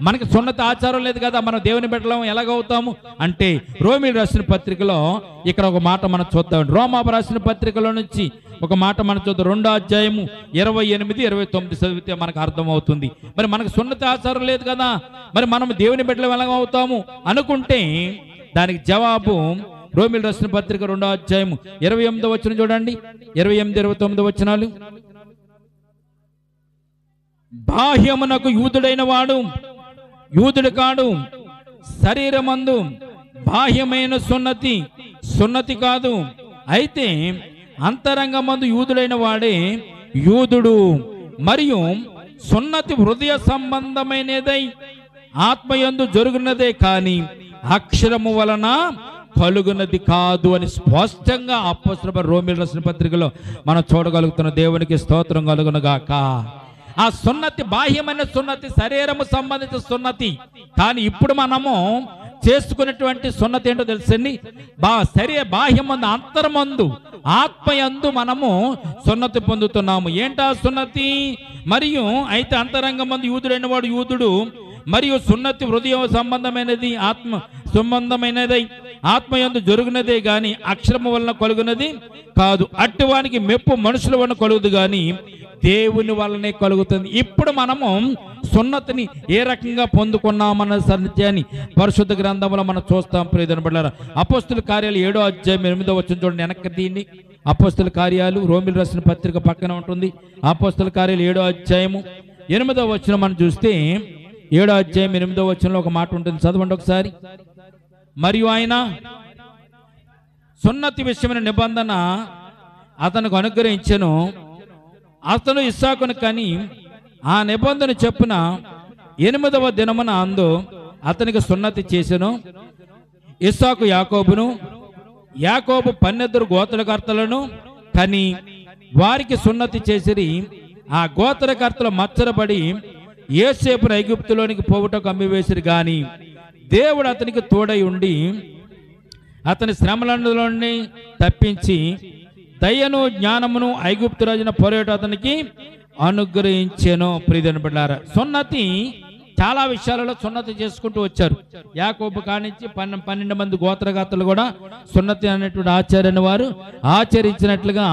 మనకి సున్నతి ఆచారం లేదు కదా, మనం దేవుని బిడ్డలం ఎలాగవుతాము అంటే రోమీయులకు రాసిన పత్రికలో ఇక్కడ ఒక మాట మనం చూద్దాం. రోమాకు రాసిన పత్రికలో నుంచి ఒక మాట మనం చూద్దాం. 2వ అధ్యాయము 28, 29 చదివితే మనకు అర్థమవుతుంది. మరి మనకు సున్నతి ఆచారం లేదు కదా, మరి మనం దేవుని బిడ్డలం ఎలాగవుతాము అనుకుంటే దానికి జవాబు రోమీయులకు రాసిన పత్రిక 2వ అధ్యాయము 28వ వచనం చూడండి. 28, 29 వచనాలు. బాహ్యమునకు యూదుడైన వాడు యూదుడు కాడు, శరీరమందు బాహ్యమైన సున్నతి కాదు, అయితే అంతరంగమందు యూదుడైన వాడే యూదుడు. మరియు సున్నతి హృదయ సంబంధమైనదై ఆత్మయందు జరుగునదే కాని అక్షరము వలన కలుగునది కాదు అని స్పష్టంగా అపోస్తలుడైన రోమీయులకు రాసిన పత్రికలో మనం చూడగలుగుతున్న. దేవునికి స్తోత్రం కలుగునుగాక. ఆ సున్నతి బాహ్యమైన సున్నతి, శరీరము సంబంధించిన సున్నతి. కానీ ఇప్పుడు మనము చేసుకున్నటువంటి సున్నతి ఏంటో తెలుసండి? బాహ్యమందు అంతర్మందు ఆత్మయందు మనము సున్నతి పొందుతున్నాము. ఏంటా సున్నతి? మరియు అయితే అంతరంగమందు యూదుడైన వాడు యూదుడు, మరియు సున్నతి హృదయ సంబంధమైనది, ఆత్మ సంబంధమైనది, ఆత్మయందు జరుగునదే గాని అక్షరము వలన కలుగునది కాదు. అట్టివానికి మెప్పు మనుషుల వలన కలుగుదు గాని దేవుని వల్లనే కలుగుతుంది. ఇప్పుడు మనము సున్నతిని ఏ రకంగా పొందుకున్నామన్న సత్యాన్ని పరిశుద్ధ గ్రంథంలో మనం చూస్తాం. ప్రియమైన బిడ్డలారా, అపోస్తలుల కార్యాలు 7వ అధ్యాయం 8వ వచనం చూడండి. వెనక్కి దీన్ని అపోస్తలుల కార్యాలు రోమీయులకు రాసిన పత్రిక పక్కన ఉంటుంది. అపోస్తలుల కార్యాలు 7వ అధ్యాయము 8వ వచనం మనం చూస్తే 7వ అధ్యాయం 8వ వచనంలో ఒక మాట ఉంటుంది. చదవండి ఒకసారి. మరియు ఆయన సున్నతి విషయమైన నిబంధన అతనికి అనుగ్రహించెను. అతను ఇస్సాకును కని ఆ నిబంధన చెప్పున 8వ దినమున అందు అతనికి సున్నతి చేసెను. ఇస్సాకు యాకోబును, యాకోబు 12 గోత్రకర్తలను కని వారికి సున్నతి చేసిరి. ఆ గోత్రకర్తలు మచ్చరపడి యోసేపును ఐగుప్తులోనికి పోవుటకు అమ్మివేసిరి. గాని దేవుడు అతనికి తోడై ఉండి అతని శ్రమలలోని తప్పించి దయను జ్ఞానమును ఐగుప్తు రాజున పొరేట అతనికి అనుగ్రహించెను. ప్రియమైన బిడ్డలారా, సున్నతి చాలా విషయాలలో సున్నతి చేసుకుంటూ వచ్చారు. యాకోబు కానించి 12 మంది గోత్రకర్తలు కూడా సున్నతి అనేటువంటి ఆచార్యాన్ని వారు ఆచరించినట్లుగా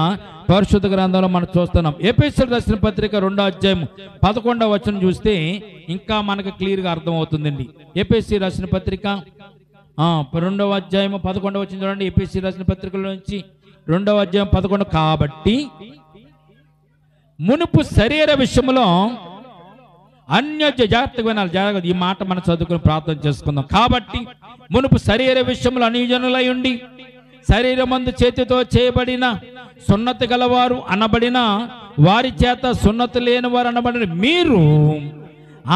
పరిశుద్ధ గ్రంథంలో మనం చూస్తున్నాం. ఎఫెసీయులకు రాసిన పత్రిక 2వ అధ్యాయం 11వ వచనం చూస్తే ఇంకా మనకు క్లియర్గా అర్థమవుతుందండి. ఎఫెసీయులకు రాసిన పత్రిక 2వ అధ్యాయం 11వ వచనం చూడండి. ఎఫెసీయులకు రాసిన పత్రికల నుంచి 2వ అధ్యాయం 11. కాబట్టి మునుపు శరీర విషయంలో జాగ్రత్తగా ఈ మాట మనం చదువుకుని ప్రార్థన చేసుకుందాం. కాబట్టి మునుపు శరీర విషయంలో అన్యజనులై ఉండి శరీరమందు చేతితో చేయబడిన సున్నతి గలవారు అనబడిన వారి చేత సున్నతి లేని వారు అనబడిన మీరు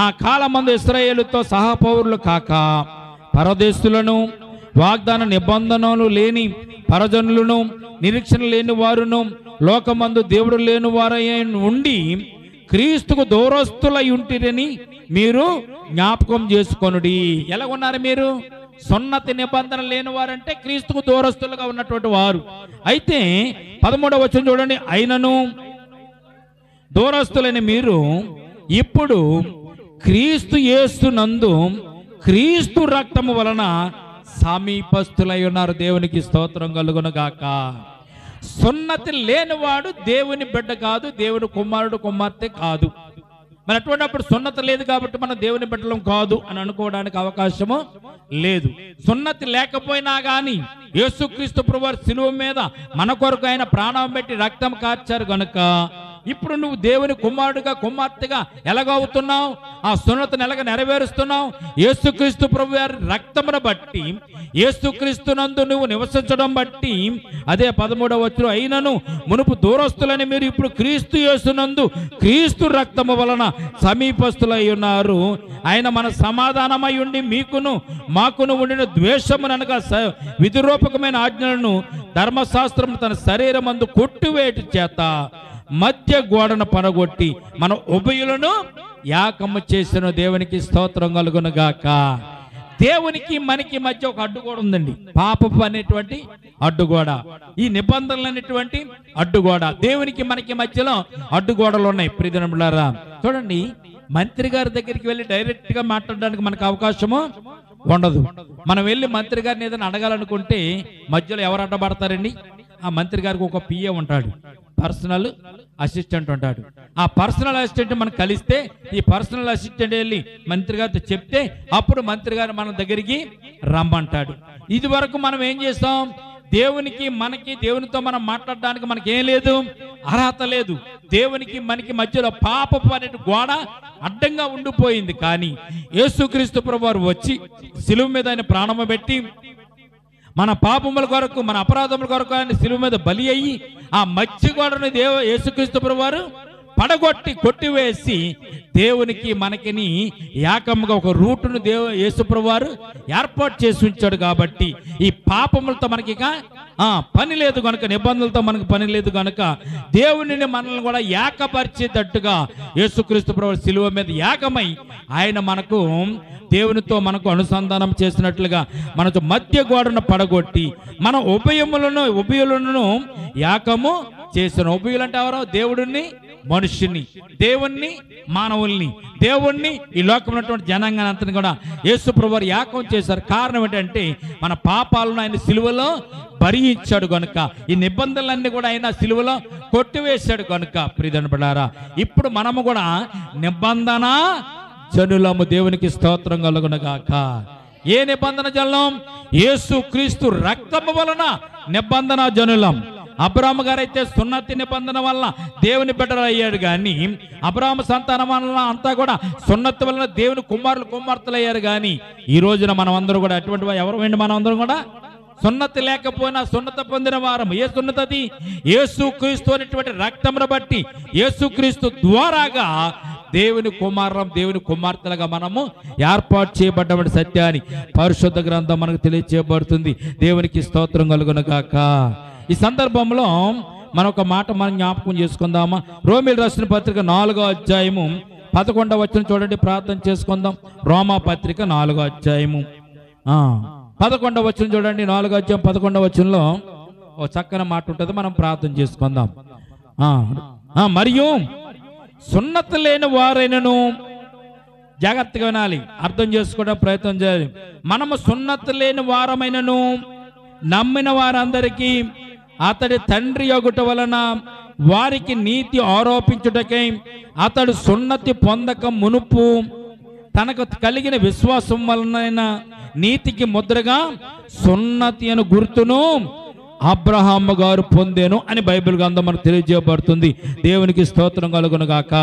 ఆ కాలమందు ఇశ్రాయేలుతో సహపౌరులు కాక పరదేశులను, వాగ్దాన నిబంధనలు లేని పరజనులను, నిరీక్షణ లేని వారును, లోకమందు దేవుడు లేని వారై ఉండి క్రీస్తుకు దూరస్తులై ఉంటిరని మీరు జ్ఞాపకం చేసుకొనుడి. ఎలా ఉన్నారు మీరు? సున్నతి నిబంధన లేని వారంటే క్రీస్తుకు దూరస్తులుగా ఉన్నటువంటి వారు. అయితే 13వ వచనం చూడండి. అయినను దూరస్తులైన మీరు ఇప్పుడు క్రీస్తు యేసునందు క్రీస్తు రక్తము వలన సమీపస్తులై ఉన్నారు. దేవునికి స్తోత్రం కలుగునుగాక. సున్నతి లేనివాడు దేవుని బిడ్డ కాదు, దేవుని కుమారుడు కుమార్తె కాదు. మరి అటువంటిప్పుడు సున్నతి లేదు కాబట్టి మనం దేవుని బిడ్డలం కాదు అని అనుకోవడానికి అవకాశము లేదు. సున్నతి లేకపోయినా గాని యేసుక్రీస్తు ప్రభువు శిలువ మీద మన కొరకు ఆయన ప్రాణం పెట్టి రక్తం కార్చారు గనుక ఇప్పుడు నువ్వు దేవుని కుమారుడిగా కుమార్తెగా ఎలాగవుతున్నావు? ఆ సున్నతిని ఎలాగ నెరవేరుస్తున్నావు? యేసుక్రీస్తు ప్రభు వారి రక్తమును బట్టి, యేసుక్రీస్తునందు నువ్వు నివసించడం బట్టి. అదే 13వ వచనం, అయినను మునుపు దూరస్తులని మీరు ఇప్పుడు క్రీస్తు యేసునందు క్రీస్తు రక్తము వలన సమీపస్తులై ఉన్నారు. ఆయన మన సమాధానమై ఉండి మీకును మాకును ఉండిన ద్వేషముననగా విధిరూపకమైన ఆజ్ఞలను ధర్మశాస్త్రం తన శరీరమందు కొట్టివేటు చేత మధ్య గోడను పడగొట్టి మన ఉభయులను యాకము చేసిన దేవునికి స్తోత్రం కలుగును గాక. దేవునికి మనకి మధ్య ఒక అడ్డుగోడ ఉందండి, పాపపు అనేటువంటి అడ్డుగోడ, ఈ నిబంధనలు అనేటువంటి అడ్డుగోడ. దేవునికి మనకి మధ్యలో అడ్డుగోడలు ఉన్నాయి. ప్రియజనులారా చూడండి, మంత్రి గారి దగ్గరికి వెళ్ళి డైరెక్ట్ గా మాట్లాడడానికి మనకు అవకాశము ఉండదు. మనం వెళ్ళి మంత్రి గారిని ఏదైనా అడగాలనుకుంటే మధ్యలో ఎవరు అడ్డపడతారండి? ఆ మంత్రి గారికి ఒక పిఏ ఉంటాడు, పర్సనల్ అసిస్టెంట్ ఉంటాడు. ఆ పర్సనల్ అసిస్టెంట్ మనం కలిస్తే ఈ పర్సనల్ అసిస్టెంట్ వెళ్ళి మంత్రి గారితో చెప్తే అప్పుడు మంత్రి గారు మన దగ్గరికి రమ్మంటాడు. ఇది వరకు మనం ఏం చేస్తాం? దేవునికి మనకి, దేవునితో మనం మాట్లాడడానికి మనకి ఏం లేదు, అర్హత లేదు. దేవునికి మనకి మధ్యలో పాపపు అనే గోడ అడ్డంగా ఉండిపోయింది. కానీ యేసుక్రీస్తు ప్రభువారు వచ్చి శిలువ మీద ఆయన ప్రాణము పెట్టి మన పాపముల కొరకు, మన అపరాధముల కొరకు ఆయన శిలువ మీద బలి అయ్యి ఆ మధ్య గోడను యేసుక్రీస్తు ప్రభువారు పడగొట్టి కొట్టివేసి దేవునికి మనకిని ఏకముగా ఒక రూటును యేసుప్రభువు వారు ఏర్పాటు చేసి ఉంచాడు. కాబట్టి ఈ పాపములతో మనకి పని లేదు కనుక, నిబంధనలతో మనకు పని లేదు కనుక దేవునిని మనల్ని కూడా ఏకపరిచేటట్టుగా యేసుక్రీస్తు ప్రభువు శిలువ మీద ఏకమై ఆయన మనకు దేవునితో మనకు అనుసంధానం చేసినట్లుగా మనకు మధ్య గోడను పడగొట్టి మన ఉభయులను ఏకము చేసిన. ఉభయులు అంటే ఎవరో? దేవుడిని మనుష్యుని, దేవుణ్ణి మానవుల్ని, దేవుణ్ణి ఈ లోకంలో ఉన్నటువంటి జనాంగాన్ని అంతా కూడా యేసు ప్రభువు ఏకం చేశారు. కారణం ఏంటంటే మన పాపాలను ఆయన సిలువలో భరించాడు కనుక, ఈ నిబంధనలన్నీ కూడా ఆయన సిలువలో కొట్టివేశాడు కనుక. ప్రియదనబడారా, ఇప్పుడు మనము కూడా నిబంధన జనులము. దేవునికి స్తోత్రం కలుగును గాక. ఏ నిబంధన జనులం? యేసు క్రీస్తు రక్తము వలన నిబంధన జనులం. అబ్రాహాము గారైతే సున్నతి నిబంధన వల్ల దేవుని బిడ్డలు అయ్యాడు, కానీ అబ్రాహాము సంతానం వలన అంతా కూడా సున్నతి వలన దేవుని కుమార్తెలు అయ్యారు. కానీ ఈ రోజున మనం అందరూ కూడా అటువంటి ఎవరు వేండి, మనం అందరం కూడా సున్నతి లేకపోయినా సున్నత పొందిన వారం. ఏ సున్నతి? యేసు క్రీస్తు అనేటువంటి రక్తమును బట్టి యేసుక్రీస్తు ద్వారాగా దేవుని కుమారులం, దేవుని కుమార్తెలుగా మనము ఏర్పాటు చేయబడ్డటువంటి సత్యాన్ని పరిశుద్ధ గ్రంథం మనకు తెలియచేయబడుతుంది. దేవునికి స్తోత్రం కలుగును గాక. ఈ సందర్భంలో మనం ఒక మాట మనం జ్ఞాపకం చేసుకుందామా? రోమీయులకు రాసిన పత్రిక 4వ అధ్యాయము 11వ వచనం చూడండి, ప్రార్థన చేసుకుందాం. రోమా పత్రిక 4వ అధ్యాయము 11వ వచనం చూడండి. 4వ అధ్యాయం 11వ వచనంలో ఓ చక్కని మాట ఉంటుంది, మనం ప్రార్థన చేసుకుందాం. మరియు సున్నతి లేని వారైనను, జాగ్రత్తగా వినాలి, అర్థం చేసుకోవడం ప్రయత్నం చేయాలి. మనము సున్నతి లేని వారమైనను నమ్మిన వారందరికీ అతడి తండ్రి యొగుట వలన వారికి నీతి ఆరోపించుటకై అతడు సున్నతి పొందక మునుపు తనకు కలిగిన విశ్వాసం వలన నీతికి ముద్రగా సున్నతి అను గుర్తును అబ్రహాము గారు పొందేను అని బైబిల్ గ్రంథం మనకు తెలియజేయబడుతుంది. దేవునికి స్తోత్రం కలుగును గాక.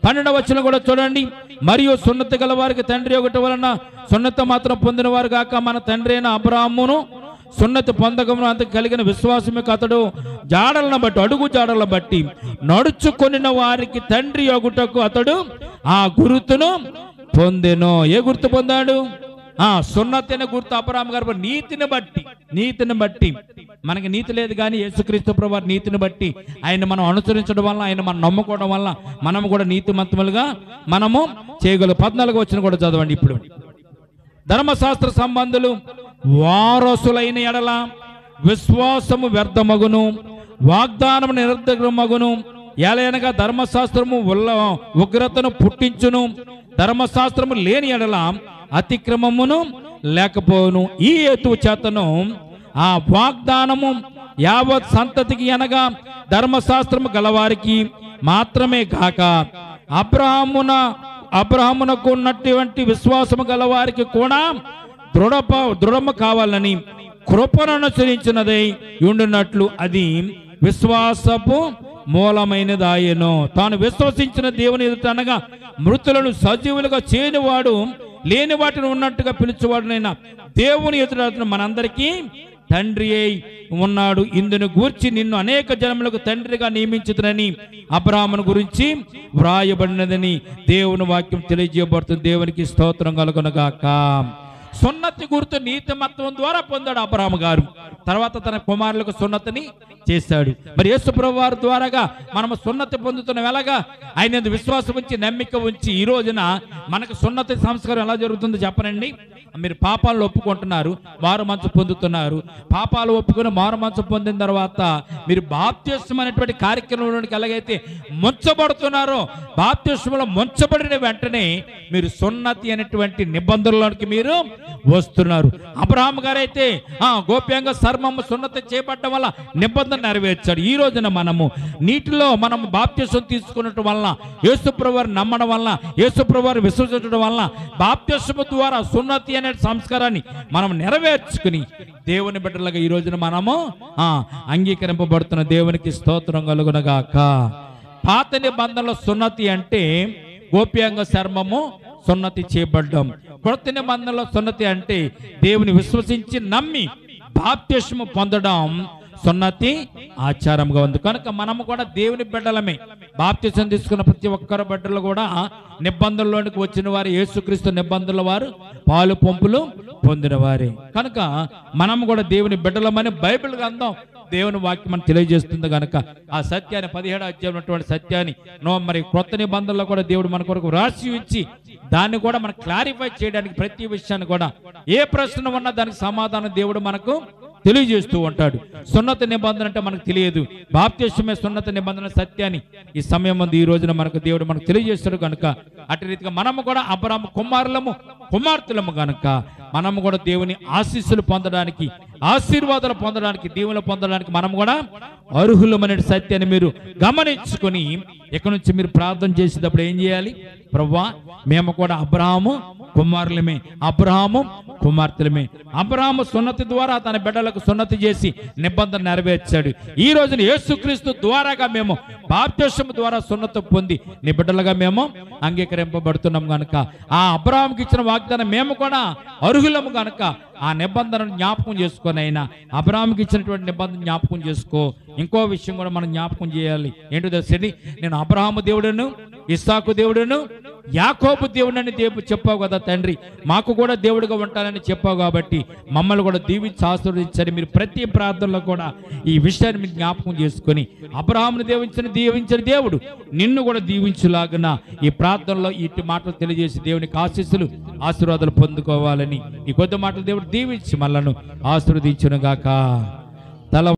12వ వచనం కూడా చూడండి. మరియు సున్నతి గల వారికి తండ్రి ఒకటి వలన సున్నతి మాత్రం పొందిన వారు గాక మన తండ్రి అయిన అబ్రహామును సున్నతి పొందకమును అంత కలిగిన విశ్వాసమే అతడు జాడలను బట్టి, అడుగు జాడలను బట్టి నడుచుకొనిన వారికి తండ్రి యొగుటకు అతడు ఆ గుర్తును పొందెను. ఏ గుర్తు పొందాడు? సున్నతి అనే గుర్తు అబ్రహాము గారు నీతిని బట్టి మనకి నీతి లేదు, కానీ యేసుక్రీస్తు ప్రభువు నీతిని బట్టి ఆయన మనం అనుసరించడం వల్ల, ఆయన మనం నమ్ముకోవడం వల్ల మనము కూడా నీతిమంతులుగా మనము చేయగలం. 14వ వచనం కూడా చదవండి. ఇప్పుడు ధర్మశాస్త్ర సంబంధులు వారసులైన ఎడల విశ్వాసము వ్యర్థమగును, వాగ్దానము నిరర్ధకమగును. ఎలయనగా ధర్మశాస్త్రము ఉగ్రతను పుట్టించును, ధర్మశాస్త్రము లేని ఎడల అతిక్రమమును లేకపోను. ఈ హేతువు చేతను ఆ వాగ్దానము యావత్ సంతతికి అనగా ధర్మశాస్త్రము గలవారికి మాత్రమే కాక అబ్రహామునకు ఉన్నటువంటి విశ్వాసము గలవారికి కూడా దృఢము కావాలని కృపను అనుసరించినదై ఉండునట్లు అది విశ్వాసపు మూలమైనదాయను. తాను విశ్వసించిన దేవుని ఎదుట అనగా మృతులను సజీవులుగా చేయనివాడు, లేని వాటిని ఉన్నట్టుగా పిలుచువాడునైనా దేవుని ఎదుట మనందరికీ తండ్రి అయి ఉన్నాడు. ఇందును గూర్చి నిన్ను అనేక జనములకు తండ్రిగా నియమించుతునని అబ్రాహామును గురించి వ్రాయబడినదని దేవుని వాక్యం తెలియజేయబడుతుంది. దేవునికి స్తోత్రం కలుగునుగాక. సున్నతి గుర్తు నీతిమత్వం ద్వారా పొందాడు అబ్రాహాము గారు. తర్వాత తన కుమారులకు సున్నతిని చేశాడు. మరి యేసు ప్రభువారి ద్వారాగా మనము సున్నతి పొందుతున్నాం. ఎలాగా? ఆయన విశ్వాసం ఉంచి నమ్మిక ఉంచి ఈ రోజున మనకు సున్నతి సంస్కారం ఎలా జరుగుతుందో చెప్పనండి. మీరు పాపాలను ఒప్పుకుంటున్నారు, మారు మనసు పొందుతున్నారు. పాపాలు ఒప్పుకొని మారు మనసు పొందిన తర్వాత మీరు బాప్తిస్మం అనేటువంటి కార్యక్రమంలోనికి ఎలాగైతే ముంచబడుతున్నారో, బాప్తిస్మంలో ముంచబడిన వెంటనే మీరు సున్నతి అనేటువంటి నిబంధనలోనికి మీరు వస్తున్నారు. అబ్రహాము గారైతే గోప్యంగా సర్మము సున్నతి చేపట్టడం వల్ల నిబంధన నెరవేర్చాడు. ఈ రోజున మనము నీటిలో మనం బాప్తిస్మం తీసుకున్నట్టు వల్ల, యేసుప్రభువారిని నమ్మడం వల్ల, యేసుప్రభువారిని విశ్వసించడం వల్ల బాప్తిస్మం ద్వారా సున్నతి అనే సంస్కారాన్ని మనం నెరవేర్చుకుని దేవుని బిడ్డలుగా ఈ రోజున మనము అంగీకరింపబడుతున్న దేవునికి స్తోత్రం కలుగునగాక. పాత నిబంధనలో సున్నతి అంటే గోప్యంగా చర్మము సున్నతి చేయబడ్డం. కొత్త నిబంధనలో సున్నతి అంటే దేవుని విశ్వసించి నమ్మి బాప్తిస్మం పొందడం సున్నతి ఆచారంగా ఉంది. కనుక మనము కూడా దేవుని బిడ్డలమే. బాప్తిస్మం తీసుకున్న ప్రతి ఒక్కరు బిడ్డలు కూడా నిబంధనలోనికి వచ్చిన వారు, యేసుక్రీస్తు నిబంధనల వారు, పాలు పంపులు పొందిన వారే. కనుక మనము కూడా దేవుని బిడ్డలమని బైబిల్ గ్రంథం దేవుని వాక్యం మనం తెలియజేస్తుంది. కనుక ఆ సత్యాన్ని 17వ అధ్యాయం ఉన్నటువంటి సత్యాన్ని మరి కొత్త నిబంధనలో కూడా దేవుడు మన కొరకు రాసి ఇచ్చి దాన్ని కూడా మనం క్లారిఫై చేయడానికి ప్రతి విషయాన్ని కూడా ఏ ప్రశ్న ఉన్నా దానికి సమాధానం దేవుడు మనకు తెలియజేస్తూ ఉంటాడు. సున్నత నిబంధన అంటే మనకు తెలియదు, బాప్తిస్మమే సున్నత నిబంధన సత్యాన్ని ఈ సమయం ముందు ఈ రోజున మనకు దేవుడు మనకు తెలియజేస్తాడు. కనుక అటు రీతిగా మనము కూడా అబ్రాహాము కుమారులము కుమార్తెలము కనుక మనము కూడా దేవుని ఆశీస్సులు పొందడానికి, ఆశీర్వాదాలు పొందడానికి, దీవెనలు పొందడానికి మనం కూడా అర్హులమనే సత్యాన్ని మీరు గమనించుకొని ఇక్కడి నుంచి మీరు ప్రార్థన చేసేటప్పుడు ఏం చేయాలి? ప్రభువా, మేము కూడా అబ్రాహాము కుమారులమే, అబ్రాహాము కుమార్తెలమే. అబ్రాహాము సున్నతి ద్వారా తన బిడ్డలకు సున్నతి చేసి నిబంధన నెరవేర్చాడు. ఈ రోజున యేసుక్రీస్తు ద్వారాగా మేము బాప్తిస్మం ద్వారా సున్నతి పొంది నీ బిడ్డలుగా మేము అంగీకరింపబడుతున్నాం. కనుక ఆ అబ్రాహాముకి ఇచ్చిన వాగ్దానం మేము కూడా అర్హులము. కనుక ఆ నిబంధనను జ్ఞాపకం చేసుకొని అయినా అబ్రాహాముకి ఇచ్చినటువంటి నిబంధన జ్ఞాపకం చేసుకో. ఇంకో విషయం కూడా మనం జ్ఞాపకం చేయాలి. ఏంటో తెలుసండి, నేను అబ్రాహాము దేవుడును, ఇస్సాకు దేవుడును, యాకోబు దేవుడని చెప్పావు కదా తండ్రి, మాకు కూడా దేవుడిగా ఉంటానని చెప్పావు. కాబట్టి మమ్మల్ని కూడా దీవించి ఆశీర్వదించని మీరు ప్రతి ప్రార్థనలో కూడా ఈ విషయాన్ని మీరు జ్ఞాపకం చేసుకొని అబ్రాహామును దీవించిన దేవుడు నిన్ను కూడా దీవించులాగున ఈ ప్రార్థనలో ఇటు మాటలు తెలియజేసి దేవునికి ఆశీర్వాదాలు పొందుకోవాలని ఈ కొద్ది మాటలు దేవుడు దీవించి మనలను ఆశీర్వదించును గాక. తల